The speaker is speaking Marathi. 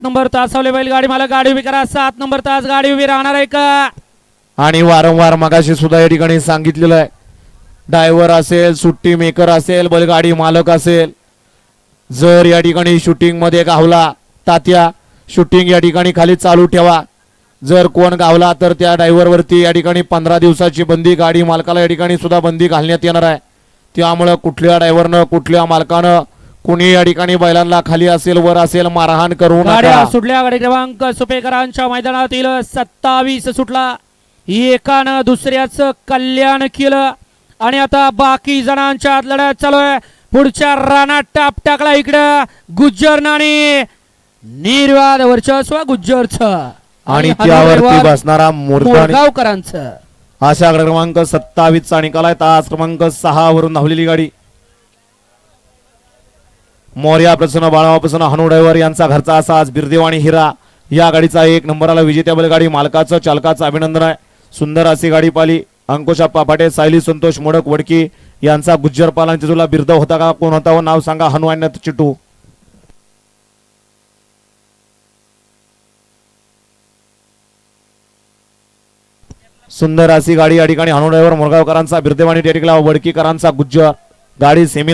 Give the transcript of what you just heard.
नंबर तासावले बैलगाडी मला गाडी उभी करा 7 नंबर तास गाडी उभी राहणार आहे का आणि वारंवार मगाशी सुद्धा या ठिकाणी सांगितलेलं आहे ड्रायव्हर असेल सुट्टी मेकर असेल बैलगाडी मालक असेल जर या ठिकाणी शूटिंग मध्ये गावला तात्या शूटिंग या ठिकाणी खाली चालू ठेवा जर कोण गावला तर त्या ड्रायव्हर वरती या ठिकाणी 15 दिवसाची बंदी गाडी मालकाला या ठिकाणी सुद्धा बंदी घालण्यात येणार आहे त्यामुळे कुठल्या ड्रायव्हरनं कुठल्या मालकानं कुणी या ठिकाणी बैलांना खाली असेल वर असेल मारहाण करू गाड्या नका सुटल्या गाडी क्रमांक सुपेकरांच्या मैदानातील 27 सुटला एकानं दुसऱ्याचं कल्याण केलं आणि आता बाकी जणांच्या आत लढत चालू आहे पुढच्या रानात टाप टाकला इकडं गुज्जर आणि निर्वाद वर्चस्व गुज्जरचं आणि त्यावरती बसणारा मोरगावकरांचं अशा क्रमांक 27 चा निकाल आहे तास क्रमांक 6 वरून धावलेली गाडी मोर्या प्रसन्न बाळावा प्रसन्न हनु ड्रायव्हर यांचा घरचा असा आज बिरदेव आणि हिरा या गाडीचा 1 नंबरला विजेत्या बैलगाडी मालकाचं चालकाचं अभिनंदन आहे सुंदर अशी गाडी पाली अंकुशप्पा पाटे सायली संतोष मोडक वडकी यांचा गुज्जर पालांची तुला बिरदव होता का कोण होता व नाव सांगा हनु आणि चिटू सुंदर अशी गाडी या ठिकाणी हनु ड्रायव्हर मोरगावकरांचा बिरदेव आणि टेटिकला वडकीकरांचा गुज्जर गाडी सेमीला